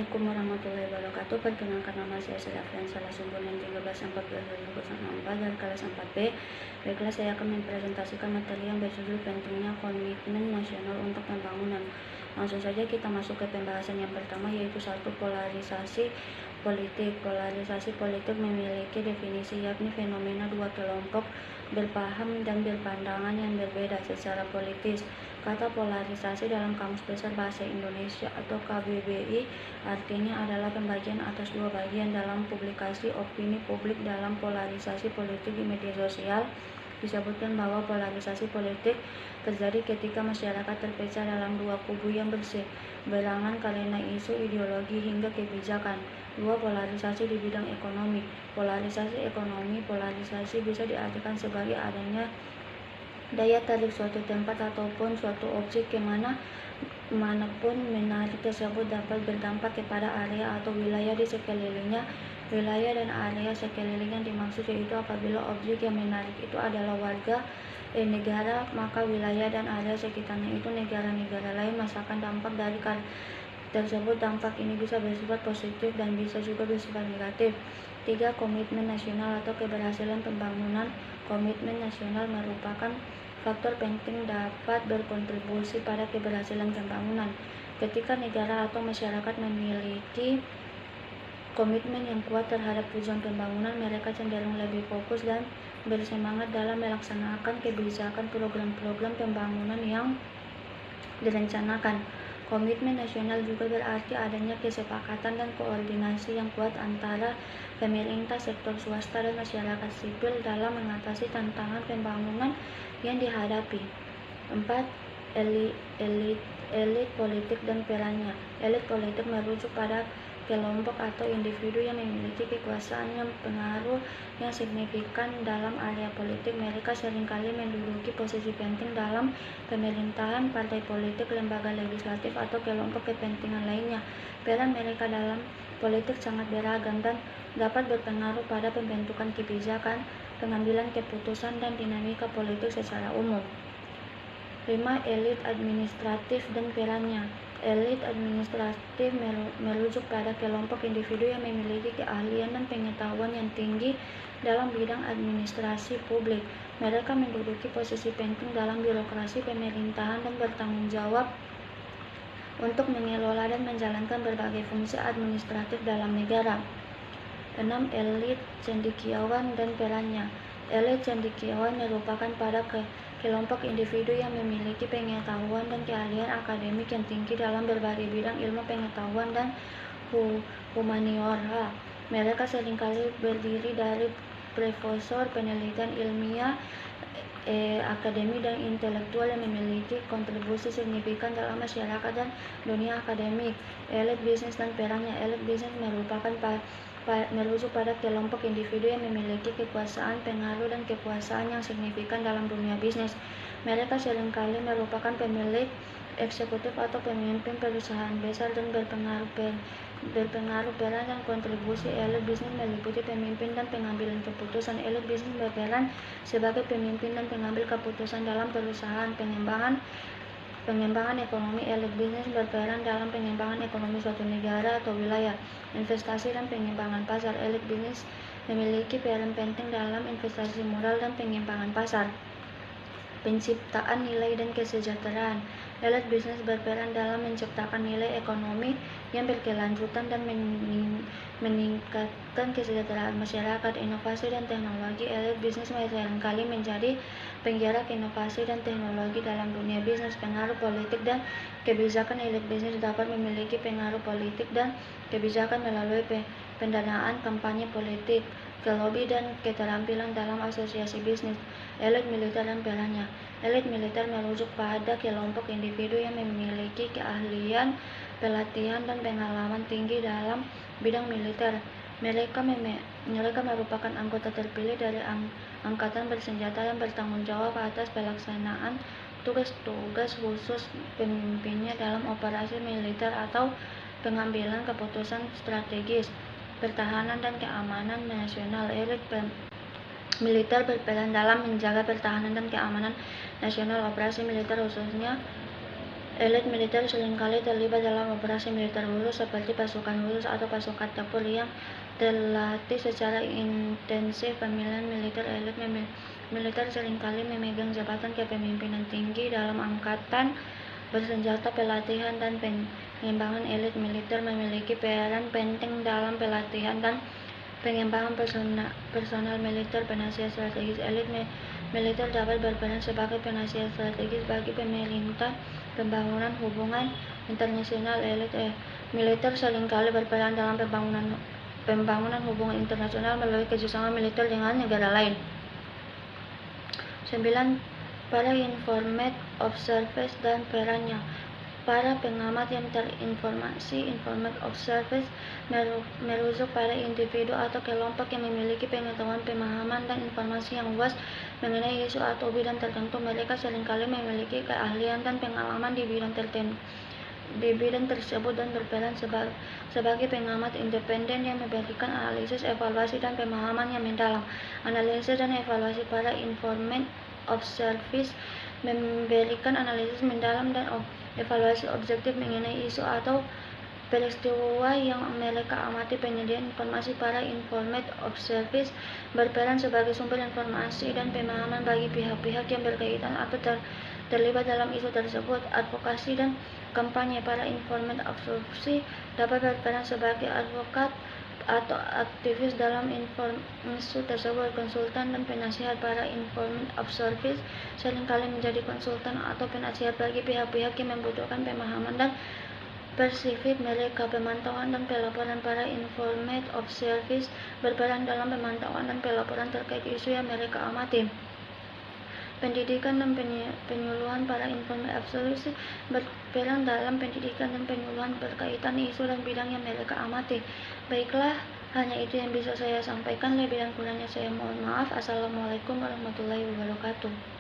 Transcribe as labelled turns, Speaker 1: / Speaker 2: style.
Speaker 1: Assalamualaikum warahmatullahi wabarakatuh. Perkenalkan, nama saya Sedafian Salah Sumbunan 13/14/2004 dari kelas 4B. Baiklah, saya akan mempresentasikan materi yang berjudul pentingnya komitmen nasional untuk pembangunan. Langsung saja kita masuk ke pembahasan yang pertama, yaitu satu, polarisasi politik. Polarisasi politik memiliki definisi, yakni fenomena dua kelompok berpaham dan berpandangan yang berbeda secara politis. Kata polarisasi dalam Kamus Besar Bahasa Indonesia atau KBBI artinya adalah pembagian atas dua bagian. Dalam publikasi opini publik dalam polarisasi politik di media sosial, disebutkan bahwa polarisasi politik terjadi ketika masyarakat terpecah dalam dua kubu yang berseberangan karena isu, ideologi, hingga kebijakan. Dua, polarisasi di bidang ekonomi. Polarisasi ekonomi. Polarisasi bisa diartikan sebagai adanya daya tarik suatu tempat ataupun suatu objek manapun menarik tersebut dapat berdampak kepada area atau wilayah di sekelilingnya. Wilayah dan area sekeliling yang dimaksud yaitu apabila objek yang menarik itu adalah warga negara, maka wilayah dan area sekitarnya itu negara-negara lain. Masakan dampak dari tersebut, dampak ini bisa bersifat positif dan bisa juga bersifat negatif. 3. Komitmen nasional atau keberhasilan pembangunan. Komitmen nasional merupakan faktor penting dapat berkontribusi pada keberhasilan pembangunan. Ketika negara atau masyarakat memiliki komitmen yang kuat terhadap tujuan pembangunan, mereka cenderung lebih fokus dan bersemangat dalam melaksanakan kebijakan program-program pembangunan yang direncanakan. Komitmen nasional juga berarti adanya kesepakatan dan koordinasi yang kuat antara pemerintah, sektor swasta, dan masyarakat sipil dalam mengatasi tantangan pembangunan yang dihadapi. 4. Elit politik dan perannya. Elit politik merujuk pada kelompok atau individu yang memiliki kekuasaan yang pengaruh yang signifikan dalam area politik. Mereka seringkali menduduki posisi penting dalam pemerintahan, partai politik, lembaga legislatif, atau kelompok kepentingan lainnya. Peran mereka dalam politik sangat beragam dan dapat berpengaruh pada pembentukan kebijakan, pengambilan keputusan, dan dinamika politik secara umum. 5. Elit administratif dan perannya. Elit administratif merujuk pada kelompok individu yang memiliki keahlian dan pengetahuan yang tinggi dalam bidang administrasi publik. Mereka menduduki posisi penting dalam birokrasi pemerintahan dan bertanggung jawab untuk mengelola dan menjalankan berbagai fungsi administratif dalam negara. 6. Elit cendekiawan dan perannya. Elit cendekiawan merupakan pada kelompok individu yang memiliki pengetahuan dan keahlian akademik yang tinggi dalam berbagai bidang ilmu pengetahuan dan humaniora. Mereka seringkali berdiri dari profesor, penelitian ilmiah, akademi, dan intelektual yang memiliki kontribusi signifikan dalam masyarakat dan dunia akademik. Elit bisnis dan perannya. Elit bisnis merujuk pada kelompok individu yang memiliki kekuasaan, pengaruh, dan kekuasaan yang signifikan dalam dunia bisnis. Mereka seringkali merupakan pemilik eksekutif atau pemimpin perusahaan besar dan berpengaruh. Peran dan kontribusi elit bisnis meliputi pemimpin dan pengambilan keputusan. Elit bisnis berperan sebagai pemimpin dan pengambil keputusan dalam perusahaan. Pengembangan ekonomi. Elit bisnis berperan dalam pengembangan ekonomi suatu negara atau wilayah. Investasi dan pengembangan pasar. Elit bisnis memiliki peran penting dalam investasi modal dan pengembangan pasar. Penciptaan nilai dan kesejahteraan. Elit bisnis berperan dalam menciptakan nilai ekonomi yang berkelanjutan dan meningkatkan kesejahteraan masyarakat. Inovasi dan teknologi. Elit bisnis seringkali menjadi penggerak inovasi dan teknologi dalam dunia bisnis. Pengaruh politik dan kebijakan. Elit bisnis dapat memiliki pengaruh politik dan kebijakan melalui pendanaan kampanye politik, lobby, dan keterampilan dalam asosiasi bisnis. Elit militer dan perannya. Elit militer merujuk pada kelompok individu yang memiliki keahlian, pelatihan, dan pengalaman tinggi dalam bidang militer. Mereka merupakan anggota terpilih dari angkatan bersenjata yang bertanggung jawab atas pelaksanaan tugas-tugas khusus pemimpinnya dalam operasi militer atau pengambilan keputusan strategis, pertahanan, dan keamanan nasional. Elit militer berperan dalam menjaga pertahanan dan keamanan nasional. Operasi militer khususnya Elit militer seringkali terlibat dalam operasi militer khusus seperti pasukan khusus atau pasukan tempur yang terlatih secara intensif. Pemilihan militer elit militer seringkali memegang jabatan kepemimpinan tinggi dalam angkatan bersenjata. Pelatihan dan pengembangan elit militer memiliki peran penting dalam pelatihan dan pengembangan personal militer. Penasihat strategis elit militer dapat berperan sebagai penasihat strategis bagi pemerintah. Pembangunan hubungan internasional elit militer seringkali berperan dalam pembangunan hubungan internasional melalui kerjasama militer dengan negara lain. 9. Para informed observers dan perannya. Para pengamat yang terinformasi. Informed observers merujuk pada individu atau kelompok yang memiliki pengetahuan, pemahaman, dan informasi yang luas mengenai isu atau bidang tertentu. Mereka seringkali memiliki keahlian dan pengalaman di bidang tersebut dan berperan sebagai pengamat independen yang memberikan analisis, evaluasi, dan pemahaman yang mendalam. Analisis dan evaluasi. Para informed observers memberikan analisis mendalam dan evaluasi objektif mengenai isu atau peristiwa yang mereka amati. Penyediaan informasi. Para informed observers berperan sebagai sumber informasi dan pemahaman bagi pihak-pihak yang berkaitan atau terlibat dalam isu tersebut. Advokasi dan kampanye. Para informed observers dapat berperan sebagai advokat atau aktivis dalam isu tersebut. Konsultan dan penasihat. Para informed observers seringkali menjadi konsultan atau penasihat bagi pihak-pihak yang membutuhkan pemahaman dan perspektif mereka. Pemantauan dan pelaporan. Para informed observers berperan dalam pemantauan dan pelaporan terkait isu yang mereka amati. Pendidikan dan penyuluhan. Para informed observers berperan dalam pendidikan dan penyuluhan berkaitan isu dan bidang yang mereka amati. Baiklah, hanya itu yang bisa saya sampaikan. Lebih dan kurangnya saya mohon maaf. Assalamualaikum warahmatullahi wabarakatuh.